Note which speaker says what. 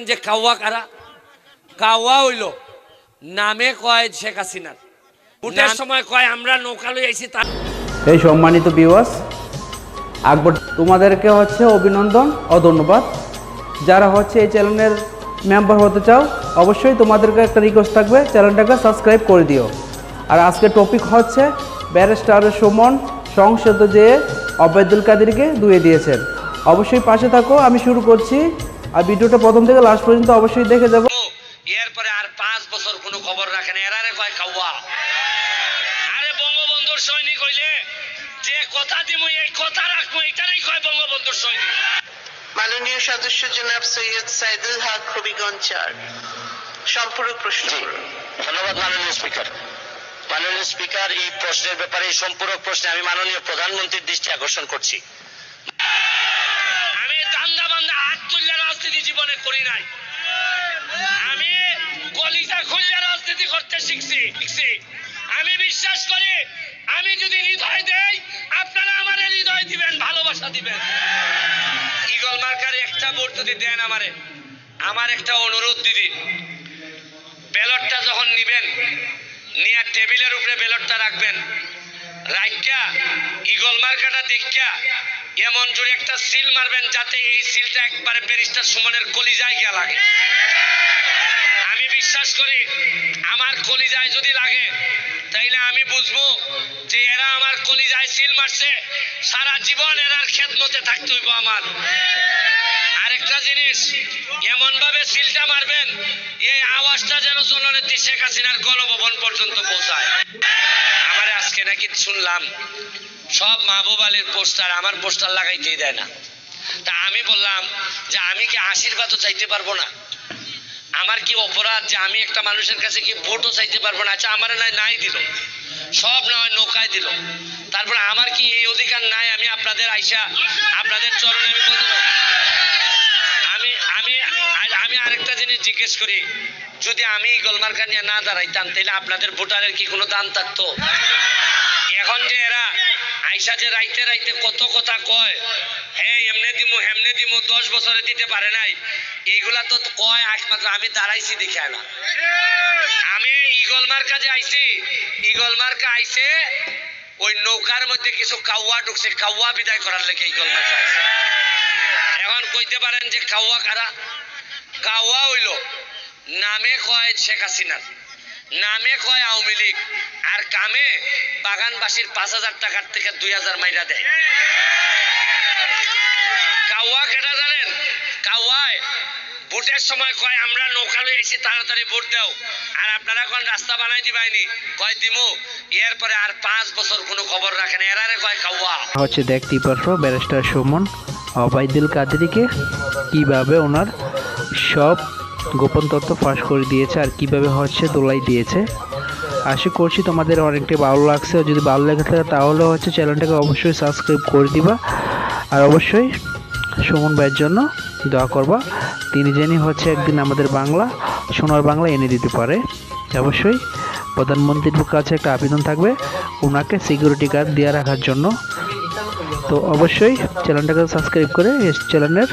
Speaker 1: যে কাওয়া কারা কাওয়া হইল নামে কয় শেখ হাসিনার ভোটের সময় কয় আমরা নৌকা লই আইছি।
Speaker 2: এই সম্মানিত ভিউয়ার্স, আকবর তোমাদেরকে অভিনন্দন ও ধন্যবাদ। যারা এই চ্যানেলের মেম্বার হতে চাও অবশ্যই তোমাদেরকে একটা রিকোয়েস্ট থাকবে, চ্যানেলটাকে সাবস্ক্রাইব করে দিও। আর আজকের টপিক ব্যারিস্টার সুমন সংসদে যেয়ে ওবায়দুল কাদেরকে ধুয়ে দিয়েছেন। অবশ্যই পাশে থাকো, আমি শুরু করছি। আর ভিডিওটা প্রথম থেকে লাস্ট পর্যন্ত অবশ্যই দেখে যাবো।
Speaker 1: এরপরে আর 5 বছর কোনো খবর রাখেন, এরারে কয় কাওয়া। আরে বঙ্গবন্ধুর সৈনিক হইলে যে কথা দিমু এই কথা রাখবো, এটারই কয় বঙ্গবন্ধুর সৈনিক।
Speaker 3: মাননীয় সদস্য জনাব সৈয়দ সাইদুল হক হবিগঞ্জ 4 সম্পূরক প্রশ্ন করুন।
Speaker 4: ধন্যবাদ মাননীয় স্পিকার। মাননীয় স্পিকার, এই প্রশ্নের ব্যাপারে সম্পূরক প্রশ্নে আমি মাননীয় প্রধানমন্ত্রীর দৃষ্টি আকর্ষণ করছি।
Speaker 1: আমি দান্দা বান্দা হাত তুললে রাজনীতি জীবনে করি নাই, আমি কলিজা খুললে রাজনীতি করতে শিখছি। আমি বিশ্বাস করি আমি যদি হৃদয় দেই আপনারা আমার হৃদয় দিবেন, ভালোবাসা দিবেন। ইগল মার্কার একটা ভোট যদি দেন আমার একটা অনুরোধ দিদি, ব্যালটটা যখন নিবেন নিয়ে টেবিলের উপরে ব্যালটটা রাখবেন, রাখিয়া ইগল মার্কাটা দেখিয়া এমন জোরে একটা সিল মারবেন যাতে এই সিলটা একবারে ব্যারিস্টার সুমনের কলিজায় গিয়া লাগে। আমি বিশ্বাস করি আমার কলিজায় যদি লাগে তাইলে আমি বুঝবো যে এরা আমার কলিজায় সিল মারছে, সারা জীবন এরার খেদমতে থাকতে হইব আমার। আরেকটা জিনিস, এমন ভাবে সিলটা মারবেন এই আওয়াজটা যেন জননেত্রী শেখ হাসিনার গণভবন পর্যন্ত পৌঁছায়। আমার আজকে নাকি শুনলাম সব মাহবুব আলীর পোস্টার আমার পোস্টার লাগাইতেই দেয় না। তা আমি বললাম যে আমি কি আশীর্বাদও চাইতে পারবো না? আমার কি অপরাধ যে আমি একটা মানুষের কাছে কি ভোটও চাইতে পারবো না? আচ্ছা আমার নাই দিল, সব না হয় নৌকায় দিল, তারপর আমার কি এই অধিকার নাই আমি আপনাদের আইসা আপনাদের চরণে আমি বলতে আমি আমি আমি আরেকটা জিনিস জিজ্ঞেস করি, যদি আমি ইগল মার্কা নিয়ে না দাঁড়াইতাম তাহলে আপনাদের ভোটারের কি কোনো দাম থাকতো? এখন যে এরা আইসা যে রাইতে রাইতে কত কথা কয়, হ্যাঁ এমনে দিমু হেমনে দিমু, 10 বছরে দিতে পারে নাই, এইগুলা তো কয় একমাত্র আমি দাঁড়াইছি দেখে না। আমি ইগল মার্কা যে আইছি, ইগল মার্কা আইছে ওই নৌকার মধ্যে কিছু কাওয়া ঢুকছে, কাওয়া বিদায় করার লেগে ইগল মার্কা আইছে। এখন কইতে পারেন যে কাওয়া কারা? কাওয়া হইল নামে কয় শেখ হাসিনার, নামে কয় আওয়ামী লীগ, আর কামে বাগানবাসীর 5,000 টাকার থেকে 2,000 মাইরা দেয়। কাওয়া কেটা জানেন? কাওয়ায় ভোটের সময় কয় আমরা নৌকা লই আইছি তাড়াতাড়ি ভোট দাও, আর আপনারা কোন রাস্তা বানাই দিবাইনি, কয় দিমু, এরপরে আর 5 বছর কোনো খবর রাখেন, এরারে কয় কাওয়া।
Speaker 2: দেখতেই পারছো ব্যারিস্টার সুমন ওবায়দুল কাদেরকে কিভাবে ওনার সব গোপন তথ্য ফাঁস করে দিয়েছে আর কিভাবে দোলাই দিয়েছে। আশা করছি তোমাদের অনেকটাই ভালো লাগছে। যদি ভালো লেগে থাকে তাহলে চ্যানেলটাকে অবশ্যই সাবস্ক্রাইব করে দিবা, আর অবশ্যই সুমন ভাইয়ের জন্য দোয়া করবা। তিনি যিনি একদিন আমাদের বাংলা সোনার বাংলা এনে দিতে পারে। অবশ্যই প্রধানমন্ত্রীর কাছে একটা আবেদন থাকবে ওনাকে সিকিউরিটি গার্ড দিয়ে রাখার জন্য। তো অবশ্যই চ্যানেলটাকে সাবস্ক্রাইব করে চ্যানেলের